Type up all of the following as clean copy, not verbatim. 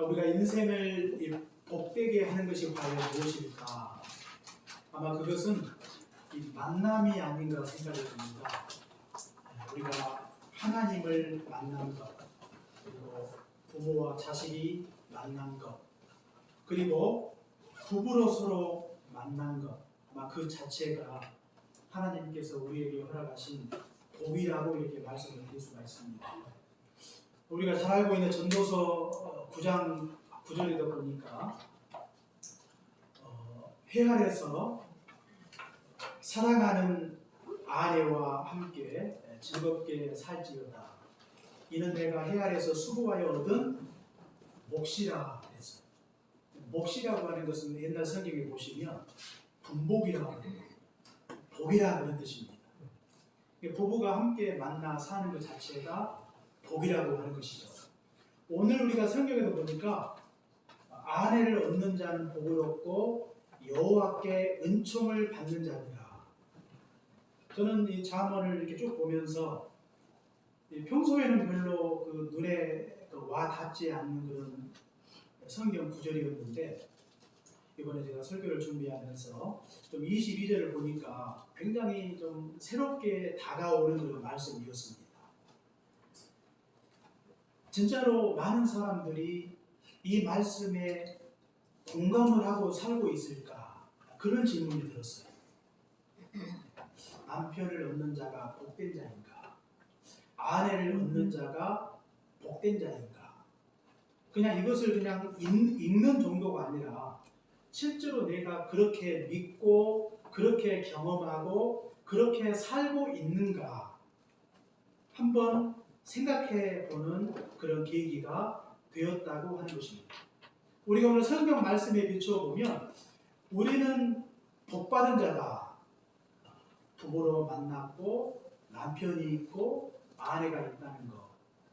우리가 인생을 복되게 하는 것이 과연 무엇일까? 아마 그것은 이 만남이 아닌가 생각이 듭니다. 우리가 하나님을 만난 것, 그리고 부모와 자식이 만난 것, 그리고 부부로 서로 만난 것, 아마 그 자체가 하나님께서 우리에게 허락하신 복이라고 이렇게 말씀을 드릴 수가 있습니다. 우리가 잘 알고 있는 전도서 9장 9절에도 보니까 회할에서 사랑하는 아내와 함께 즐겁게 살지어다. 이는 내가 회할에서 수고하여 얻은 몫이라 했어요. 몫이라고 하는 것은 옛날 성경에 보시면 분복이라고 복이라 그런 뜻입니다. 부부가 함께 만나 사는 것 자체가 복이라고 하는 것이죠. 오늘 우리가 성경에도 보니까 아내를 얻는 자는 복을 얻고 여호와께 은총을 받는 자니라. 저는 이 잠언을 이렇게 쭉 보면서 평소에는 별로 그 눈에 와 닿지 않는 그런 성경 구절이었는데 이번에 제가 설교를 준비하면서 좀 22절을 보니까 굉장히 좀 새롭게 다가오는 그런 말씀이었습니다. 진짜로 많은 사람들이 이 말씀에 공감을 하고 살고 있을까? 그런 질문이 들었어요. 남편을 얻는 자가 복된 자인가? 아내를 얻는 자가 복된 자인가? 그냥 이것을 그냥 읽는 정도가 아니라 실제로 내가 그렇게 믿고 그렇게 경험하고 그렇게 살고 있는가 한번 생각해 보는 그런 계기가 되었다고 하는 것입니다. 우리가 오늘 성경 말씀에 비추어보면 우리는 복받은 자다. 부부로 만났고 남편이 있고 아내가 있다는 것.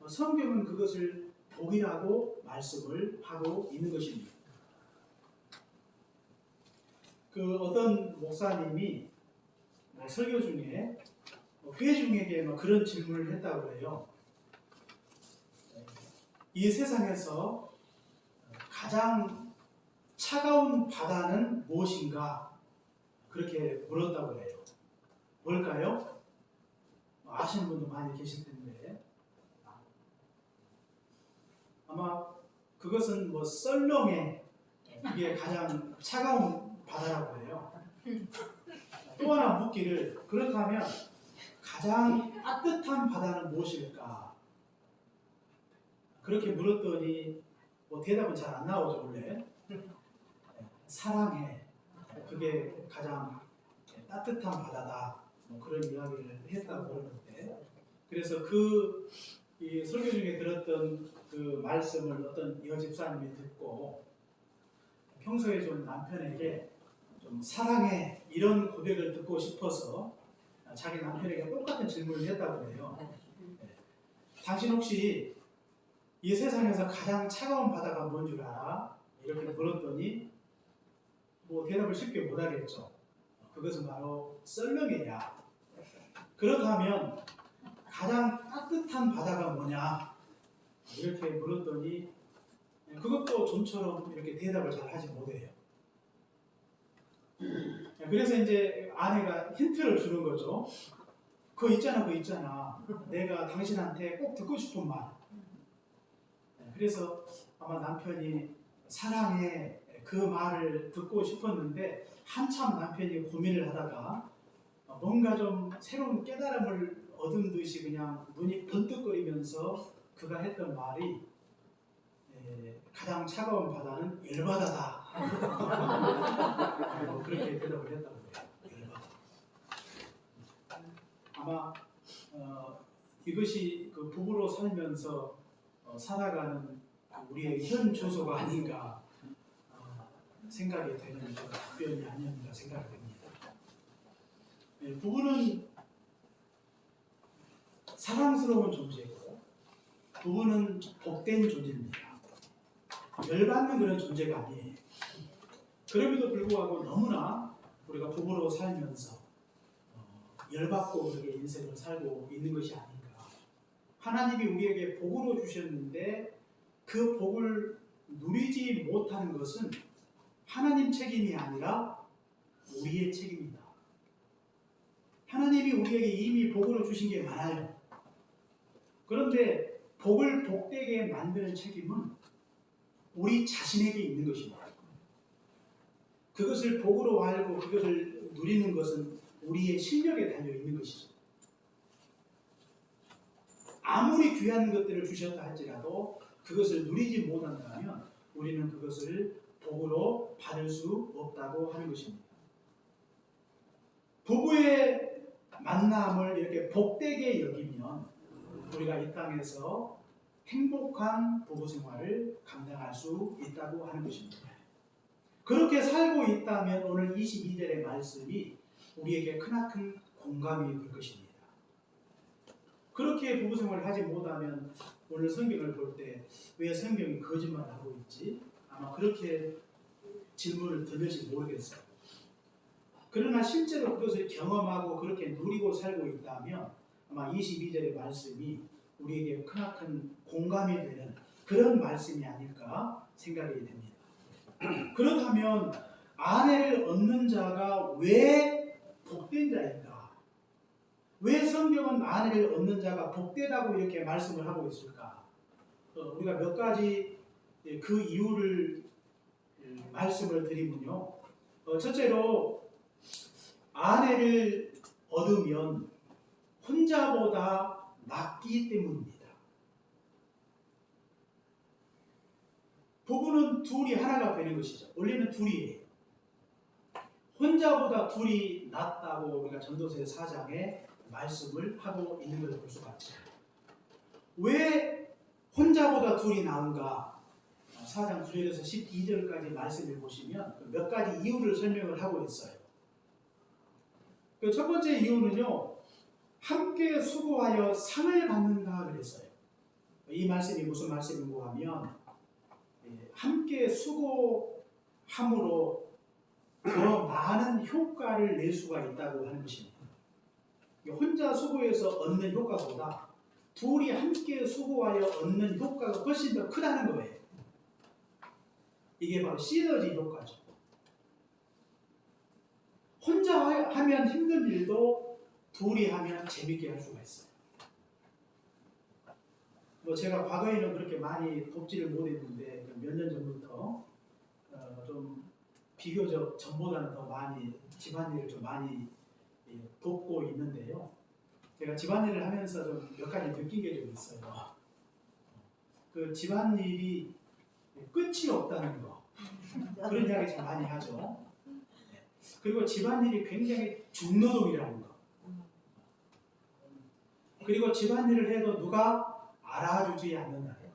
성경은 그것을 복이라고 말씀을 하고 있는 것입니다. 그 어떤 목사님이 설교 중에 회중에게 그런 질문을 했다고 해요. 이 세상에서 가장 차가운 바다는 무엇인가? 그렇게 물었다고 해요. 뭘까요? 아시는 분도 많이 계실 텐데 아마 그것은 썰렁해 이게 가장 차가운 바다라고 해요. 또 하나 묻기를 그렇다면 가장 따뜻한 바다는 무엇일까? 그렇게 물었더니 대답은 잘 안 나오죠 원래. 사랑해. 그게 가장 따뜻한 바다다. 그런 이야기를 했다고 그러는데 그래서 이 설교 중에 들었던 그 말씀을 어떤 여집사님이 듣고 평소에 좀 남편에게 좀 사랑해 이런 고백을 듣고 싶어서 자기 남편에게 똑같은 질문을 했다고 해요. 당신 혹시 이 세상에서 가장 차가운 바다가 뭔 줄 알아? 이렇게 물었더니 대답을 쉽게 못하겠죠. 그것은 바로 썰렁이냐. 그렇다면 가장 따뜻한 바다가 뭐냐? 이렇게 물었더니 그것도 좀처럼 이렇게 대답을 잘 하지 못해요. 그래서 이제 아내가 힌트를 주는 거죠. 그거 있잖아. 내가 당신한테 꼭 듣고 싶은 말. 그래서 아마 남편이 사랑해 그 말을 듣고 싶었는데 한참 남편이 고민을 하다가 뭔가 좀 새로운 깨달음을 얻은 듯이 그냥 눈이 번뜩거리면서 그가 했던 말이 가장 차가운 바다는 열바다다. 그렇게 대답을 했다고 해요. 열바다. 아마 이것이 그 부부로 살면서 살아가는 우리의 현 주소가 아닌가 생각이 되는 답변이 아니었는가 생각이 됩니다. 부부는 사랑스러운 존재고 부부는 복된 존재입니다. 열받는 그런 존재가 아니에요. 그럼에도 불구하고 너무나 우리가 부부로 살면서 열받고 그렇게 인생을 살고 있는 것이 아닌가. 하나님이 우리에게 복으로 주셨는데 그 복을 누리지 못하는 것은 하나님 책임이 아니라 우리의 책임이다. 하나님이 우리에게 이미 복으로 주신 게 많아요. 그런데 복을 복되게 만드는 책임은 우리 자신에게 있는 것입니다. 그것을 복으로 알고 그것을 누리는 것은 우리의 실력에 달려 있는 것이죠. 아무리 귀한 것들을 주셨다 할지라도 그것을 누리지 못한다면 우리는 그것을 복으로 받을 수 없다고 하는 것입니다. 부부의 만남을 이렇게 복되게 여기면 우리가 이 땅에서 행복한 부부 생활을 감당할 수 있다고 하는 것입니다. 그렇게 살고 있다면 오늘 22절의 말씀이 우리에게 크나큰 공감이 될 것입니다. 그렇게 부부 생활을 하지 못하면 오늘 성경을 볼 때 왜 성경이 거짓말을 하고 있지? 아마 그렇게 질문을 들을지 모르겠어요. 그러나 실제로 그것을 경험하고 그렇게 누리고 살고 있다면 아마 22절의 말씀이 우리에게 크나큰 공감이 되는 그런 말씀이 아닐까 생각이 됩니다. 그렇다면 아내를 얻는 자가 왜 복된 자인가? 왜 성경은 아내를 얻는 자가 복되다고 이렇게 말씀을 하고 있을까? 우리가 몇 가지 그 이유를 말씀을 드리면요. 첫째로 아내를 얻으면 혼자보다 낫기 때문입니다. 부부는 둘이 하나가 되는 것이죠. 원래는 둘이에요. 혼자보다 둘이 낫다고 우리가 전도서 4장에 말씀을 하고 있는 것을 볼 수가 있죠. 왜 혼자보다 둘이 나은가? 4장 9절에서 12절까지 말씀을 보시면 몇 가지 이유를 설명을 하고 있어요. 그 첫 번째 이유는요, 함께 수고하여 상을 받는다 그랬어요. 이 말씀이 무슨 말씀인고 하면 함께 수고함으로 더 많은 효과를 낼 수가 있다고 하는 것입니다. 혼자 수고해서 얻는 효과보다 둘이 함께 수고하여 얻는 효과가 훨씬 더 크다는 거예요. 이게 바로 시너지 효과죠. 혼자 하면 힘든 일도 둘이 하면 재밌게 할 수가 있어요. 제가 과거에는 그렇게 많이 돕지를 못했는데 몇 년 전부터 좀 비교적 전보다는 더 많이 집안일을 좀 많이 돕고 있는데요. 제가 집안일을 하면서 좀 몇 가지 느낀 게 좀 있어요. 그 집안일이 끝이 없다는 거, 그런 이야기 참 많이 하죠. 그리고 집안일이 굉장히 중노동이라는 거. 그리고 집안일을 해도 누가 알아주지 않는다는 거.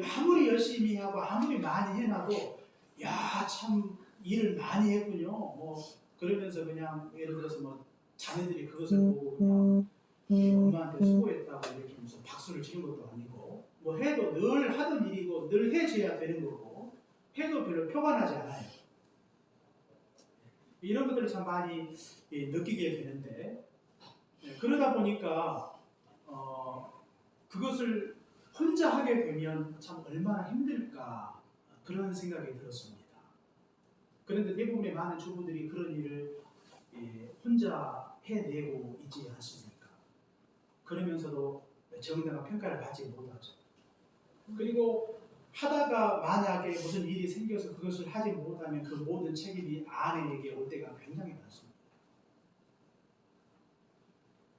아무리 열심히 하고 아무리 많이 해놔도 야, 참 일을 많이 했군요. 그러면서 그냥 예를 들어서 자녀들이 그것을 보고 그냥 엄마한테 수고했다고 이렇게 무슨 박수를 치는 것도 아니고 해도 늘 하던 일이고 늘 해줘야 되는 거고 해도 별로 표가 나지 않아요. 이런 것들을 참 많이 느끼게 되는데 그러다 보니까 그것을 혼자 하게 되면 참 얼마나 힘들까 그런 생각이 들었습니다. 그런데 대부분의 많은 주부들이 그런 일을 혼자 해내고 있지 않습니까? 그러면서도 정당한 평가를 받지 못하죠. 그리고 하다가 만약에 무슨 일이 생겨서 그것을 하지 못하면 그 모든 책임이 아내에게 올 때가 굉장히 많습니다.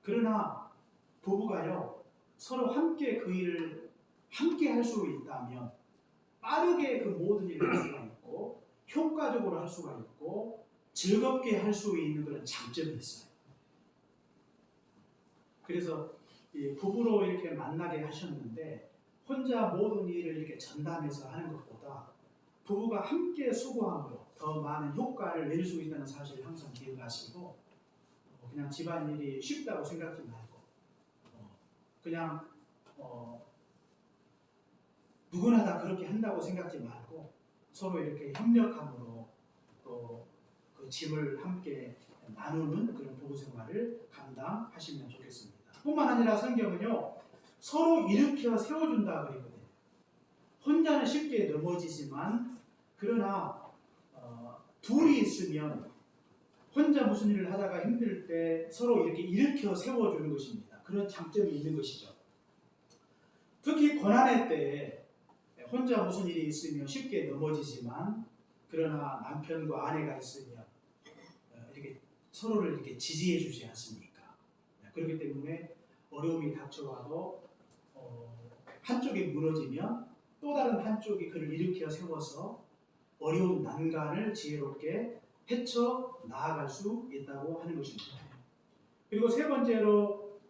그러나 부부가요, 서로 함께 그 일을 함께 할 수 있다면 빠르게 그 모든 일을 할 수가 있고 효과적으로 할 수가 있고 즐겁게 할 수 있는 그런 장점이 있어요. 그래서 부부로 이렇게 만나게 하셨는데 혼자 모든 일을 이렇게 전담해서 하는 것보다 부부가 함께 수고함으로 더 많은 효과를 낼 수 있다는 사실을 항상 기억하시고 그냥 집안일이 쉽다고 생각하지 말고 그냥 누구나 다 그렇게 한다고 생각하지 말고 서로 이렇게 협력함으로 또 그 짐을 함께 나누는 그런 부부 생활을 감당하시면 좋겠습니다. 뿐만 아니라 성경은요, 서로 일으켜 세워준다 그랬거든요. 혼자는 쉽게 넘어지지만 그러나 둘이 있으면 혼자 무슨 일을 하다가 힘들 때 서로 이렇게 일으켜 세워주는 것입니다. 그런 장점이 있는 것이죠. 특히 고난의 때에 혼자 무슨 일이 있으면 쉽게 넘어지지만 그러나 남편과 아내가 있으면 이렇게 서로를 이렇게 지지해 주지 않습니까? 그렇기 때문에 어려움이 닥쳐와도 한쪽이 무너지면 또 다른 한쪽이 그를 일으켜 세워서 어려운 난간을 지혜롭게 헤쳐 나아갈 수 있다고 하는 것입니다. 그리고 세 번째로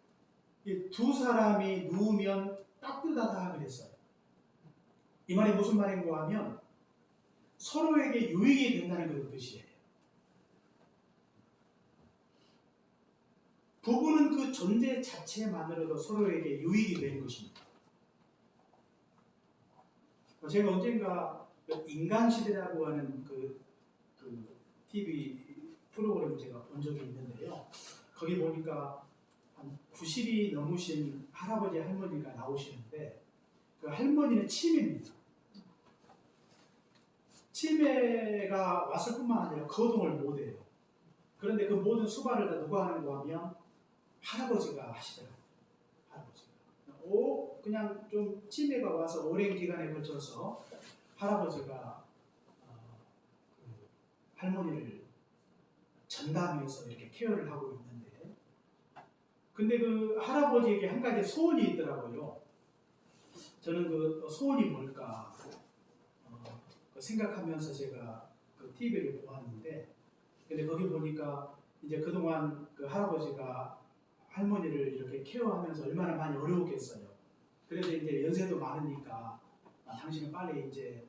이 두 사람이 누우면 따뜻하다 그랬어요. 이 말이 무슨 말인고 하면 서로에게 유익이 된다는 그런 뜻이에요. 부부는 그 존재 자체만으로도 서로에게 유익이 되는 것입니다. 제가 언젠가 인간시대라고 하는 그 TV 프로그램을 제가 본 적이 있는데요. 거기 보니까 한 90이 넘으신 할아버지 할머니가 나오시는데 그 할머니는 치매입니다. 치매가 왔을 뿐만 아니라 거동을 못해요. 그런데 그 모든 수발을 다 누가 하는가 하면 할아버지가 하시더라고요. 할아버지가. 그냥 좀 치매가 와서 오랜 기간에 걸쳐서 할아버지가 그 할머니를 전담해서 이렇게 케어를 하고 있는데, 근데 그 할아버지에게 한 가지 소원이 있더라고요. 저는 그 소원이 뭘까 생각하면서 제가 그 TV를 보았는데, 근데 거기 보니까 이제 그동안 그 할아버지가 할머니를 이렇게 케어하면서 얼마나 많이 어려웠겠어요. 그래서 이제 연세도 많으니까 당신은 빨리 이제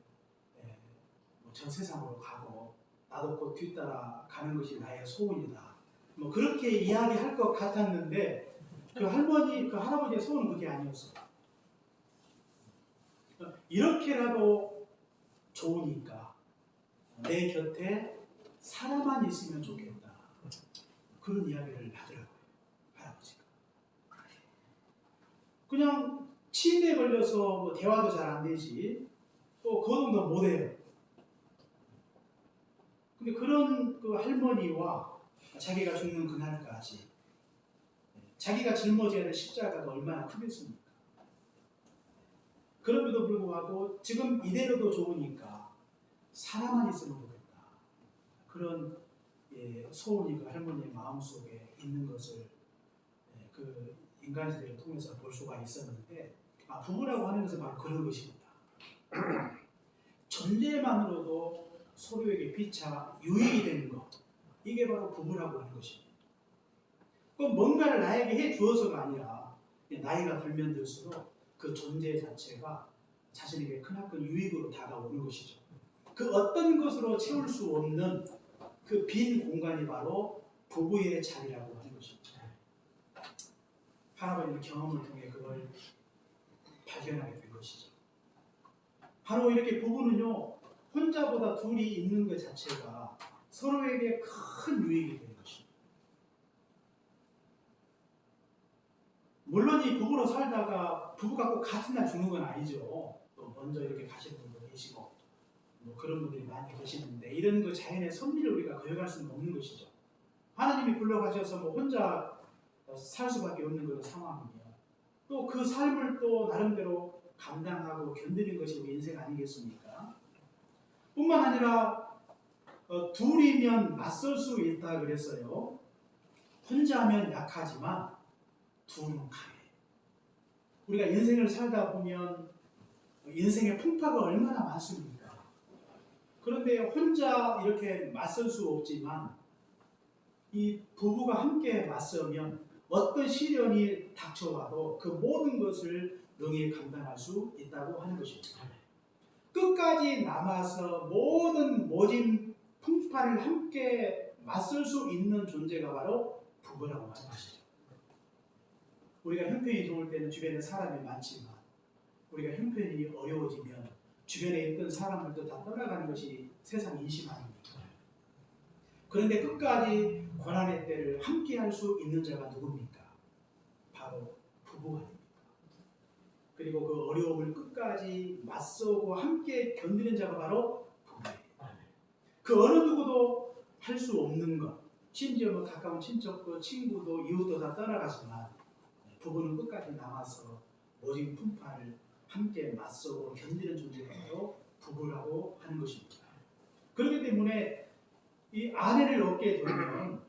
저 세상으로 가고 나도 곧 뒤따라 가는 것이 나의 소원이다. 뭐 그렇게 이야기할 것 같았는데 그 할아버지의 소원은 그게 아니었어요. 이렇게라도 좋으니까 내 곁에 사람만 있으면 좋겠다. 그런 이야기를 하더라고요. 할아버지가. 그냥 치매에 걸려서 뭐 대화도 잘 안 되지, 또 거동도 못 해요. 근데 그런 그 할머니와 자기가 죽는 그날까지 자기가 짊어져야 될 십자가가 얼마나 크겠습니까? 그럼에도 불구하고 지금 이대로도 좋으니까 사람만 있으면 좋겠다. 그런 소원이 그 할머니의 마음속에 있는 것을 그 인간시대를 통해서 볼 수가 있었는데, 부부라고 하는 것은 바로 그런 것입니다. 존재만으로도 서로에게 피차 유익이 되는 것, 이게 바로 부부라고 하는 것입니다. 그럼 뭔가를 나에게 해 주어서가 아니라 나이가 들면 들수록 그 존재 자체가 자신에게 크나큰 유익으로 다가오는 것이죠. 그 어떤 것으로 채울 수 없는 그 빈 공간이 바로 부부의 자리라고 하는 것입니다. 할아버지의 경험을 통해 그걸 발견하게 된 것이죠. 바로 이렇게 부부는요, 혼자보다 둘이 있는 것 자체가 서로에게 큰 유익이 되는 것입니다. 물론 이 부부로 살다가 부부가 꼭 같은 날 죽는 건 아니죠. 또 먼저 이렇게 가시는 분도 계시고 뭐 그런 분들이 많이 계시는데, 이런 그 자연의 섭리를 우리가 거역할 수는 없는 것이죠. 하나님이 불러가셔서 뭐 혼자 살 수밖에 없는 그런 상황이며, 또 그 삶을 또 나름대로 감당하고 견디는 것이 우리 인생 아니겠습니까? 뿐만 아니라 둘이면 맞설 수 있다 그랬어요. 혼자면 약하지만 둘은 강해. 우리가 인생을 살다 보면 인생의 풍파가 얼마나 많습니까? 그런데 혼자 이렇게 맞설 수 없지만 이 부부가 함께 맞서면 어떤 시련이 닥쳐와도 그 모든 것을 능히 감당할 수 있다고 하는 것입니다. 끝까지 남아서 모든 모진 풍파를 함께 맞설 수 있는 존재가 바로 부부라고 하는 것이죠. 우리가 형편이 좋을 때는 주변에 사람이 많지만 우리가 형편이 어려워지면 주변에 있던 사람들도 다 떠나가는 것이 세상 인심 아닙니까? 그런데 끝까지 고난의 때를 함께 할 수 있는 자가 누굽니까? 바로 부부 아닙니까? 그리고 그 어려움을 끝까지 맞서고 함께 견디는 자가 바로 부부예요. 그 어느 누구도 할 수 없는 것, 심지어 뭐 가까운 친척도 친구도 이웃도 다 떠나가지만 부부는 끝까지 남아서 모진 풍파를 함께 맞서고 견디는 존재가 바로 부부라고 하는 것입니다. 그렇기 때문에 이 아내를 얻게 되면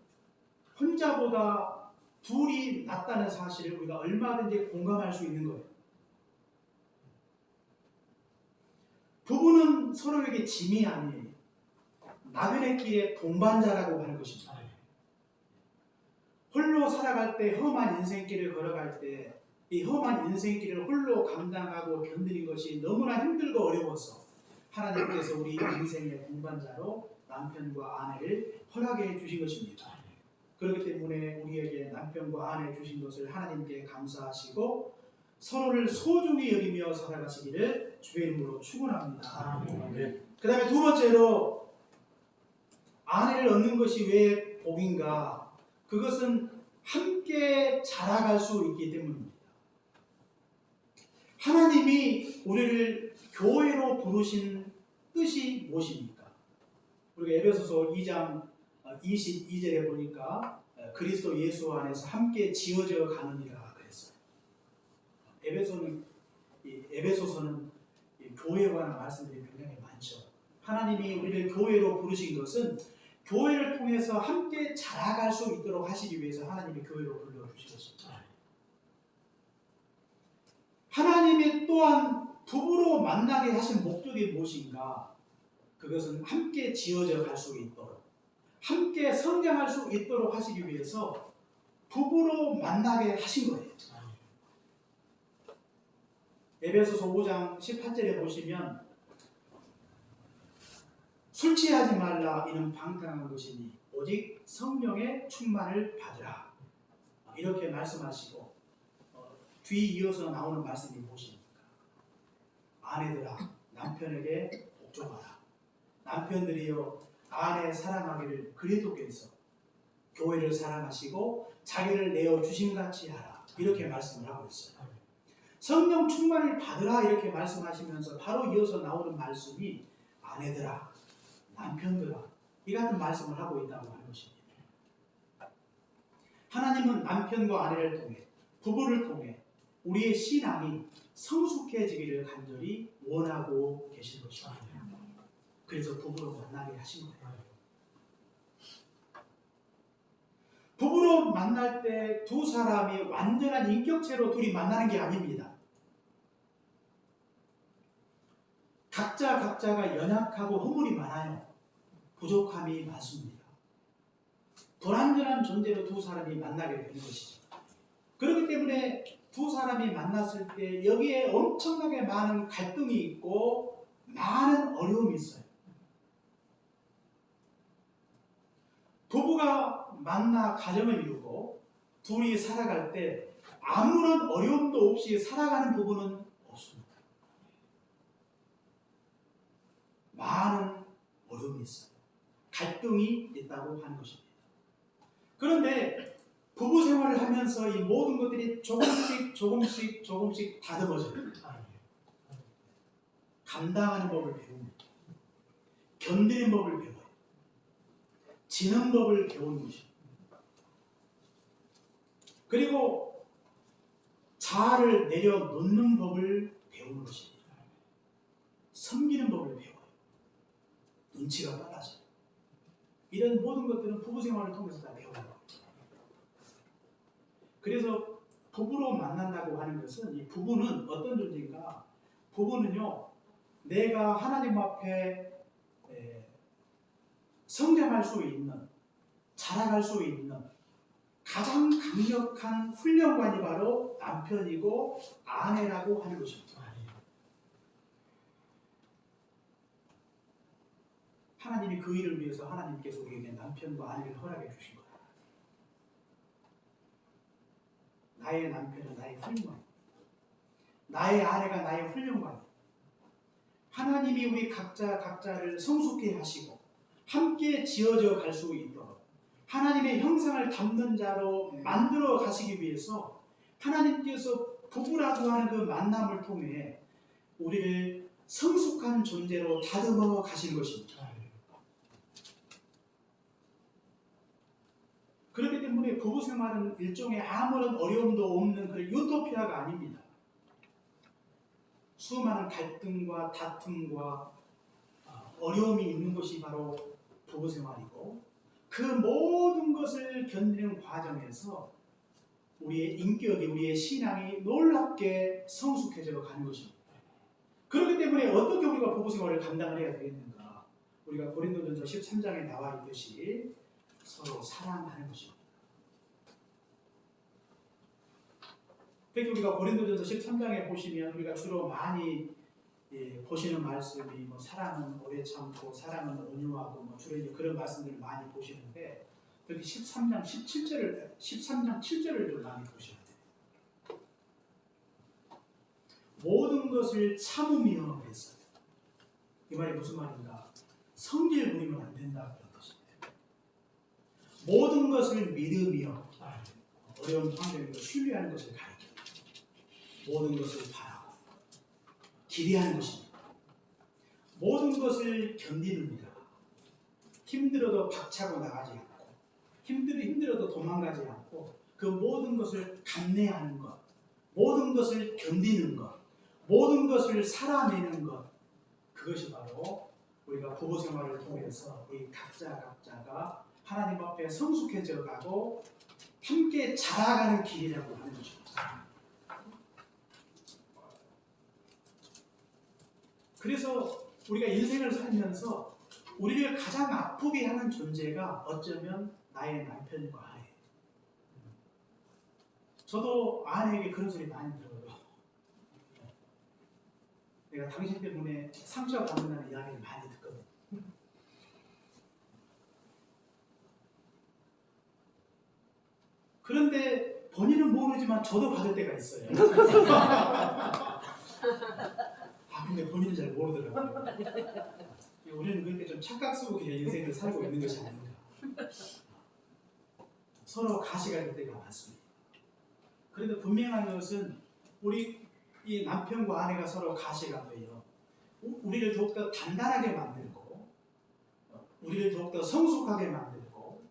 혼자보다 둘이 낫다는 사실을 우리가 얼마든지 공감할 수 있는 거예요. 부부는 서로에게 짐이 아니에요. 나그네 길의 동반자라고 하는 것입니다. 홀로 살아갈 때, 험한 인생길을 걸어갈 때 이 험한 인생길을 홀로 감당하고 견디는 것이 너무나 힘들고 어려워서 하나님께서 우리 인생의 동반자로 남편과 아내를 허락해 주신 것입니다. 그렇기 때문에 우리에게 남편과 아내 주신 것을 하나님께 감사하시고 서로를 소중히 여기며 살아가시기를 주의 이름으로 축원합니다. 그 다음에 두 번째로 아내를 얻는 것이 왜 복인가? 그것은 함께 자라갈 수 있기 때문입니다. 하나님이 우리를 교회로 부르신 뜻이 무엇입니까? 우리가 에베소서 2장 22절에 보니까 그리스도 예수 안에서 함께 지어져 가느니라 그랬어요. 에베소서는 교회에 관한 말씀들이 굉장히 많죠. 하나님이 우리를 교회로 부르신 것은 교회를 통해서 함께 자라갈 수 있도록 하시기 위해서 하나님이 교회로 불러주신 것입니다. 하나님이 또한 부부로 만나게 하신 목적이 무엇인가? 그것은 함께 지어져 갈 수 있도록, 함께 성장할 수 있도록 하시기 위해서 부부로 만나게 하신 거예요. 에베소서 5장 18절에 보시면 술 취하지 말라 이는 방탕한 것이니 오직 성령의 충만을 받으라 이렇게 말씀하시고 뒤 이어서 나오는 말씀이 무엇입니까? 아내들아 남편에게 복종하라. 남편들이여 아내 사랑하기를 그리스도께서 교회를 사랑하시고 자기를 내어 주심같이 하라 이렇게 말씀을 하고 있어요. 성령 충만을 받으라 이렇게 말씀하시면서 바로 이어서 나오는 말씀이 아내들아 남편들아 이 같은 말씀을 하고 있다고 하는 것입니다. 하나님은 남편과 아내를 통해 부부를 통해 우리의 신앙이 성숙해지기를 간절히 원하고 계신 것입니다. 그래서 부부로 만나게 하신 거예요. 부부로 만날 때 두 사람이 완전한 인격체로 둘이 만나는 게 아닙니다. 각자가 연약하고 허물이 많아요. 부족함이 많습니다. 불완전한 존재로 두 사람이 만나게 되는 것이죠. 그렇기 때문에 두 사람이 만났을 때 여기에 엄청나게 많은 갈등이 있고 많은 어려움이 있어요. 부부가 만나 가정을 이루고 둘이 살아갈 때 아무런 어려움도 없이 살아가는 부부는 없습니다. 많은 어려움이 있어요. 갈등이 있다고 하는 것입니다. 그런데 부부 생활을 하면서 이 모든 것들이 조금씩 다듬어져요. 감당하는 법을 배웁니다. 견디는 법을 배워요. 지는 법을 배우는 것입니다. 그리고 자아를 내려놓는 법을 배우는 것입니다. 섬기는 법을 배워요. 눈치가 빨라져요. 이런 모든 것들은 부부 생활을 통해서 다 배우는 거예요. 그래서 부부로 만난다고 하는 것은 이 부부는 어떤 존재인가? 부부는요, 내가 하나님 앞에 성장할 수 있는, 자라갈 수 있는 가장 강력한 훈련관이 바로 남편이고 아내라고 하는 것입니다. 하나님이 그 일을 위해서 하나님께서 우리에게 남편과 아내를 허락해 주신 거예요. 나의 남편은 나의 훈련관, 나의 아내가 나의 훈련관. 하나님이 우리 각자를 성숙해 하시고 함께 지어져 갈 수 있도록 하나님의 형상을 담는 자로 만들어 가시기 위해서 하나님께서 부부라고 하는 그 만남을 통해 우리를 성숙한 존재로 다듬어 가신 것입니다. 그렇기 때문에 부부 생활은 일종의 아무런 어려움도 없는 그런 유토피아가 아닙니다. 수많은 갈등과 다툼과 어려움이 있는 것이 바로 부부 생활이고, 그 모든 것을 견디는 과정에서 우리의 인격이, 우리의 신앙이 놀랍게 성숙해져 가는 것입니다. 그렇기 때문에 어떻게 우리가 부부 생활을 감당을 해야 되겠는가? 우리가 고린도전서 13장에 나와 있듯이 서로 사랑하는 것입니다. 특히 우리가 고린도전서 13장에 보시면 우리가 주로 많이 보시는 말씀이 뭐 사랑은 오래 참고 사랑은 온유하고 주로 이제 그런 말씀들을 많이 보시는데, 특히 13장 7절을 좀 많이 보셔야 돼요. 모든 것을 참으며 했어요. 이 말이 무슨 말인가? 성질 부리면 안 된다 그런 것입니다. 모든 것을 믿으며, 어려운 환경에서 신뢰하는 것을 가리킵니다. 모든 것을 바라고 기대하는 것입니다. 모든 것을 견디는다. 힘들어도 박차고 나가지 않고, 힘들어도 도망가지 않고, 그 모든 것을 감내하는 것, 모든 것을 견디는 것, 모든 것을 살아내는 것, 그것이 바로 우리가 부부 생활을 통해서 우리 각자가 하나님 앞에 성숙해져 가고 함께 자라가는 길이라고 하는 것입니다. 그래서 우리가 인생을 살면서 우리를 가장 아프게 하는 존재가 어쩌면 나의 남편과 아내예요. 저도 아내에게 그런 소리 많이 들어요. 내가 당신 때문에 상처받는다는 이야기를 많이 듣거든요. 그런데 본인은 모르지만 저도 받을 때가 있어요. 근데 본인은 잘 모르더라고요. 우리는 그렇게 좀 착각 속에 인생을 살고 있는 것이 아닌가. 서로 가시가 될 때가 많습니다. 그런데 분명한 것은 우리 이 남편과 아내가 서로 가시가 돼요. 우리를 더욱더 단단하게 만들고, 우리를 더욱더 성숙하게 만들고,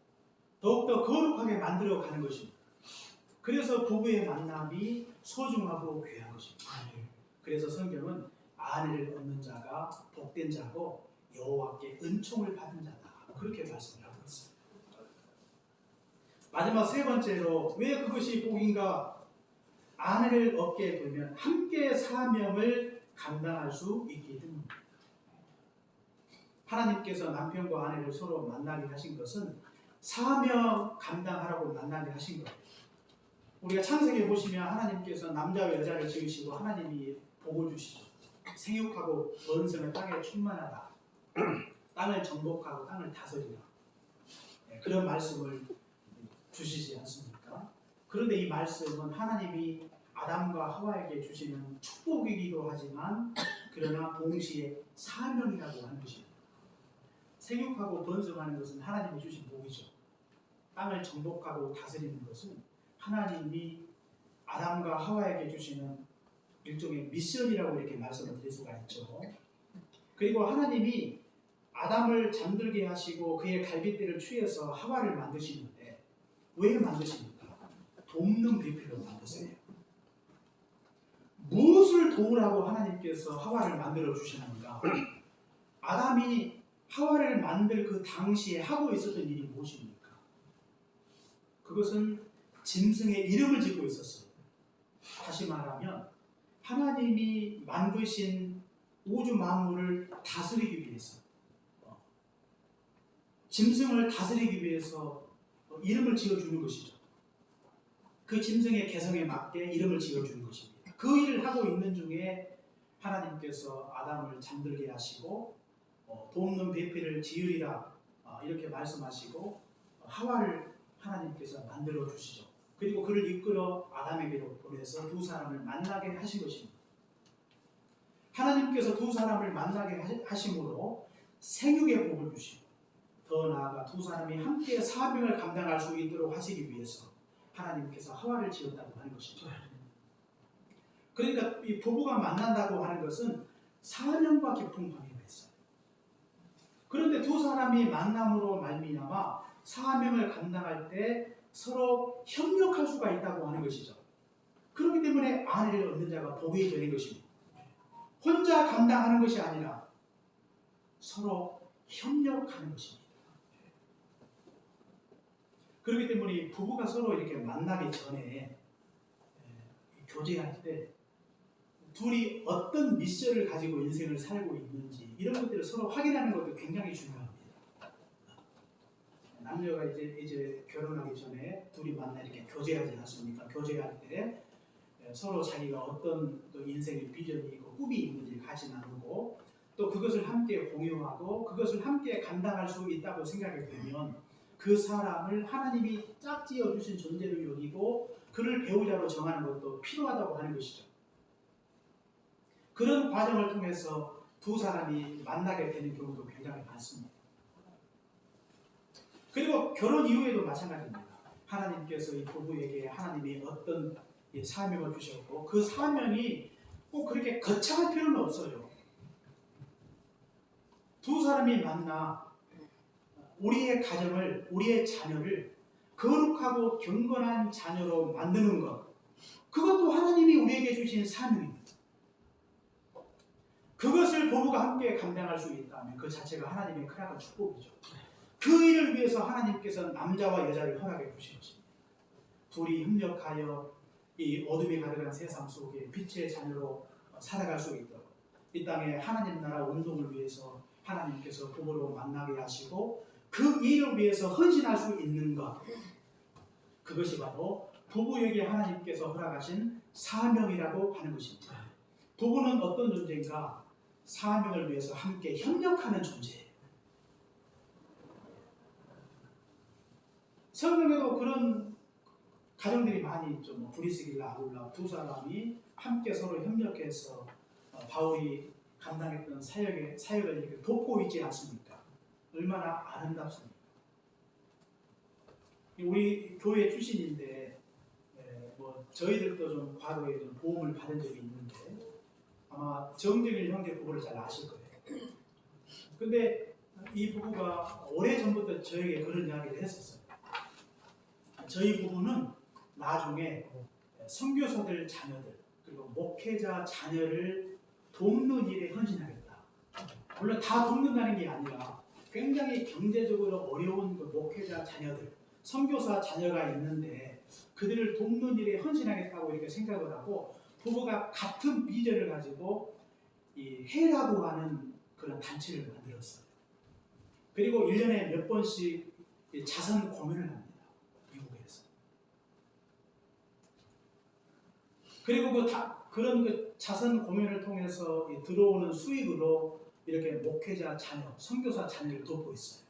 더욱더 거룩하게 만들어가는 것입니다. 그래서 부부의 만남이 소중하고 귀한 것입니다. 그래서 성경은 아내를 얻는 자가 복된 자고 여호와께 은총을 받은 자다, 그렇게 말씀을 하고 있습니다. 마지막 세 번째로 왜 그것이 복인가? 아내를 얻게 되면 함께 사명을 감당할 수 있기 때문입니다. 하나님께서 남편과 아내를 서로 만나게 하신 것은 사명 감당하라고 만나게 하신 거예요. 우리가 창세기에 보시면 하나님께서 남자와 여자를 지으시고 하나님이 복을 주시죠. 생육하고 번성을 땅에 충만하다. 땅을 정복하고 땅을 다스리라. 그런 말씀을 주시지 않습니까? 그런데 이 말씀은 하나님이 아담과 하와에게 주시는 축복이기도 하지만, 그러나 동시에 사명이라고 하는 것입니다. 생육하고 번성하는 것은 하나님이 주신 복이죠. 땅을 정복하고 다스리는 것은 하나님이 아담과 하와에게 주시는 일종의 미션이라고 이렇게 말씀을 드릴 수가 있죠. 그리고 하나님이 아담을 잠들게 하시고 그의 갈빗대를 취해서 하와를 만드시는데 왜 만드십니까? 돕는 배필로 만드세요. 무엇을 도우라고 하나님께서 하와를 만들어 주시는가? 아담이 하와를 만들 그 당시에 하고 있었던 일이 무엇입니까? 그것은 짐승의 이름을 짓고 있었어요. 다시 말하면 하나님이 만드신 우주 만물을 다스리기 위해서, 짐승을 다스리기 위해서 이름을 지어주는 것이죠. 그 짐승의 개성에 맞게 이름을 지어주는 것입니다. 그 일을 하고 있는 중에 하나님께서 아담을 잠들게 하시고 돕는 배필을 지으리라 이렇게 말씀하시고 하와를 하나님께서 만들어 주시죠. 그리고 그를 이끌어 아담에게로 보내서 두 사람을 만나게 하신 것입니다. 하나님께서 두 사람을 만나게 하심으로 생육의 복을 주시고, 더 나아가 두 사람이 함께 사명을 감당할 수 있도록 하시기 위해서 하나님께서 하와를 지었다고 하는 것이죠. 그러니까 이 부부가 만난다고 하는 것은 사명과 깊은 관계가 있어요. 그런데 두 사람이 만남으로 말미암아 사명을 감당할 때 서로 협력할 수가 있다고 하는 것이죠. 그렇기 때문에 아내를 얻는 자가 복이 되는 것입니다. 혼자 감당하는 것이 아니라 서로 협력하는 것입니다. 그렇기 때문에 부부가 서로 이렇게 만나기 전에 교제할 때 둘이 어떤 미션을 가지고 인생을 살고 있는지 이런 것들을 서로 확인하는 것도 굉장히 중요합니다. 남녀가 이제 결혼하기 전에 둘이 만나 이렇게 교제하지 않습니까? 교제할 때 서로 자기가 어떤 또 인생의 비전이 있고 꿈이 있는지 같이 나누고 또 그것을 함께 공유하고 그것을 함께 감당할 수 있다고 생각이 되면 그 사람을 하나님이 짝지어 주신 존재로 여기고 그를 배우자로 정하는 것도 필요하다고 하는 것이죠. 그런 과정을 통해서 두 사람이 만나게 되는 경우도 굉장히 많습니다. 그리고 결혼 이후에도 마찬가지입니다. 하나님께서 이 부부에게 하나님이 어떤 사명을 주셨고 그 사명이 꼭 그렇게 거창할 필요는 없어요. 두 사람이 만나 우리의 가정을, 우리의 자녀를 거룩하고 경건한 자녀로 만드는 것, 그것도 하나님이 우리에게 주신 사명입니다. 그것을 부부가 함께 감당할 수 있다면 그 자체가 하나님의 크나큰 축복이죠. 그 일을 위해서 하나님께서 남자와 여자를 허락해 주신 것입니다. 둘이 협력하여 이 어둠이 가득한 세상 속에 빛의 자녀로 살아갈 수 있도록 이 땅에 하나님 나라 운동을 위해서 하나님께서 부부로 만나게 하시고 그 일을 위해서 헌신할 수 있는 것, 그것이 바로 부부에게 하나님께서 허락하신 사명이라고 하는 것입니다. 부부는 어떤 존재인가? 사명을 위해서 함께 협력하는 존재예요. 성경에도 그런 가정들이 많이 있죠. 브리스길라, 아굴라 두 사람이 함께 서로 협력해서 바울이 감당했던 사역을 이렇게 돕고 있지 않습니까? 얼마나 아름답습니까? 우리 교회 출신인데 저희들도 좀 과거에 좀 도움을 받은 적이 있는데 아마 정정일 형제 부부를 잘 아실 거예요. 근데 이 부부가 오래전부터 저에게 그런 이야기를 했었어요. 저희 부부는 나중에 선교사들 자녀들 그리고 목회자 자녀를 돕는 일에 헌신하겠다. 물론 다 돕는다는 게 아니라 굉장히 경제적으로 어려운 그 목회자 자녀들, 선교사 자녀가 있는데 그들을 돕는 일에 헌신하겠다고 이렇게 생각을 하고 부부가 같은 비전을 가지고 이 해라고 하는 그런 단체를 만들었어요. 그리고 1년에 몇 번씩 자선 공연을 합니다. 미국에서. 그리고 그런 그 자선 공연을 통해서 들어오는 수익으로 이렇게 목회자 자녀, 선교사 자녀를 돕고 있어요.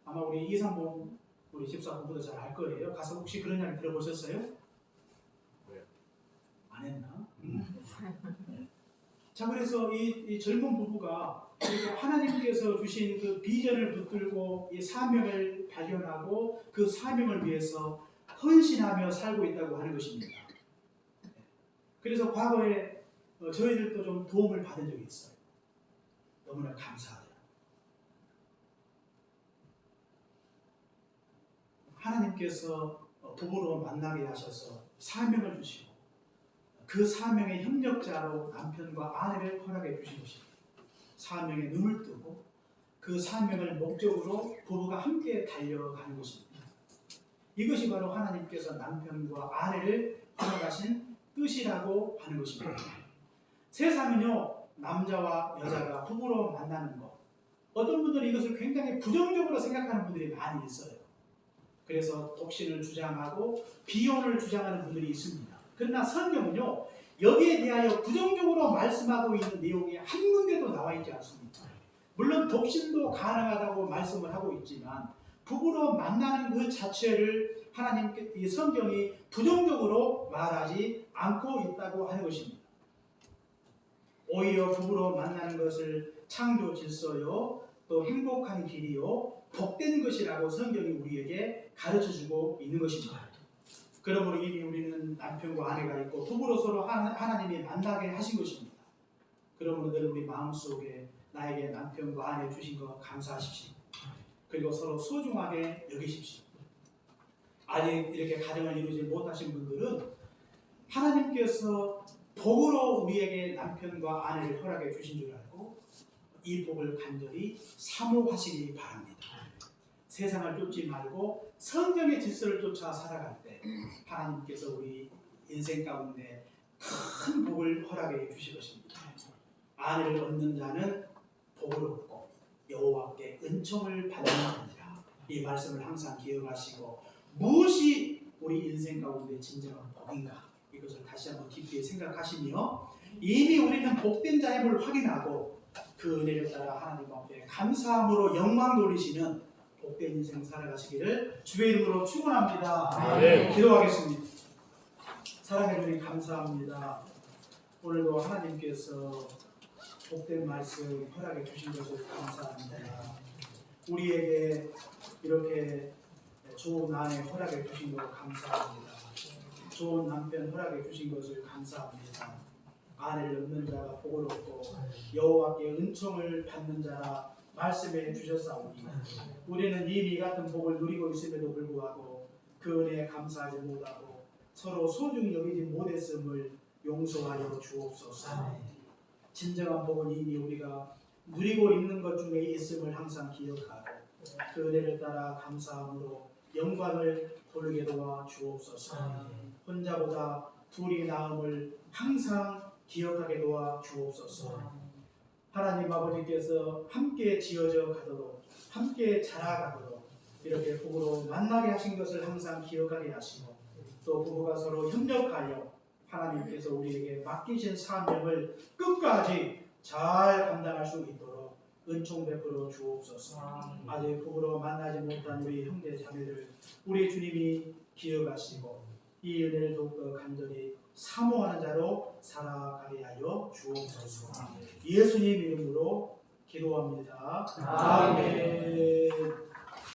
아마 우리 이상봉 우리 집사 부부도 잘 알 거예요. 가서 혹시 그런 이야기 들어보셨어요? 네. 안 했나? 자, 그래서 이 젊은 부부가 하나님께서 주신 그 비전을 붙들고 이 사명을 발견하고 그 사명을 위해서 헌신하며 살고 있다고 하는 것입니다. 그래서 과거에 저희들도 좀 도움을 받은 적이 있어요. 너무나 감사해요. 하나님께서 부부로 만나게 하셔서 사명을 주시고 그 사명의 협력자로 남편과 아내를 허락해 주신 것입니다. 사명에 눈을 뜨고 그 사명을 목적으로 부부가 함께 달려가는 것입니다. 이것이 바로 하나님께서 남편과 아내를 허락하신 뜻이라고 하는 것입니다. 세상은요, 남자와 여자가 부부로 만나는 것, 어떤 분들은 이것을 굉장히 부정적으로 생각하는 분들이 많이 있어요. 그래서 독신을 주장하고 비혼을 주장하는 분들이 있습니다. 그러나 성경은요, 여기에 대하여 부정적으로 말씀하고 있는 내용이 한 군데도 나와 있지 않습니다. 물론 독신도 가능하다고 말씀을 하고 있지만 부부로 만나는 그 자체를 하나님께 이 성경이 부정적으로 말하지 않고 있다고 하는 것입니다. 오히려 부부로 만나는 것을 창조 질서요, 또 행복한 길이요, 복된 것이라고 성경이 우리에게 가르쳐주고 있는 것입니다. 그러므로 이미 우리는 남편과 아내가 있고 부부로 서로 하나님이 만나게 하신 것입니다. 그러므로 늘 우리 마음속에 나에게 남편과 아내 주신 것 감사하십시오. 그리고 서로 소중하게 여기십시오. 아직 이렇게 가정을 이루지 못하신 분들은 하나님께서 복으로 우리에게 남편과 아내를 허락해 주신 줄 알고 이 복을 간절히 사모하시기 바랍니다. 세상을 쫓지 말고 성경의 질서를 쫓아 살아갈 때 하나님께서 우리 인생 가운데 큰 복을 허락해 주실 것입니다. 아내를 얻는 자는 복을 얻고 여호와께 은총을 받는 자니라. 이 말씀을 항상 기억하시고 무엇이 우리 인생 가운데 진정한 복인가 이것을 다시 한번 깊이 생각하시며 이미 우리는 복된 자임을 확인하고 그 은혜를 따라 하나님 앞에 감사함으로 영광 돌리시는 복된 인생 살아가시기를 주의 이름으로 축원합니다. 네. 기도하겠습니다. 사랑해 주님 감사합니다. 오늘도 하나님께서 복된 말씀 허락해 주신 것을 감사합니다. 우리에게 이렇게 좋은 아내 허락해 주신 것 감사합니다. 좋은 남편 허락해 주신 것을 감사합니다. 아내를 얻는 자가 복을 얻고 여호와께 은총을 받는 자라 말씀해 주셨사오니 우리는 이미 같은 복을 누리고 있음에도 불구하고 그 은혜에 감사하지 못하고 서로 소중히 여기지 못했음을 용서하여 주옵소서. 진정한 복은 이미 우리가 누리고 있는 것 중에 있음을 항상 기억하고 그 은혜를 따라 감사함으로 영광을 돌리게 도와 주옵소서. 혼자보다 둘이 나음을 항상 기억하게 도와 주옵소서. 하나님 아버지께서 함께 지어져 가도록 함께 자라가도록 이렇게 부부로 만나게 하신 것을 항상 기억하게 하시고 또 부부가 서로 협력하여 하나님께서 우리에게 맡기신 사명을 끝까지 잘 감당할 수 있도록 은총 베풀어 주옵소서. 아직 부부로 만나지 못한 우리 형제 자매들 우리 주님이 기억하시고 이 은혜를 더욱더 간절히 사모하는 자로 살아가게 하여 주옵소서. 예수님 이름으로 기도합니다. 아멘.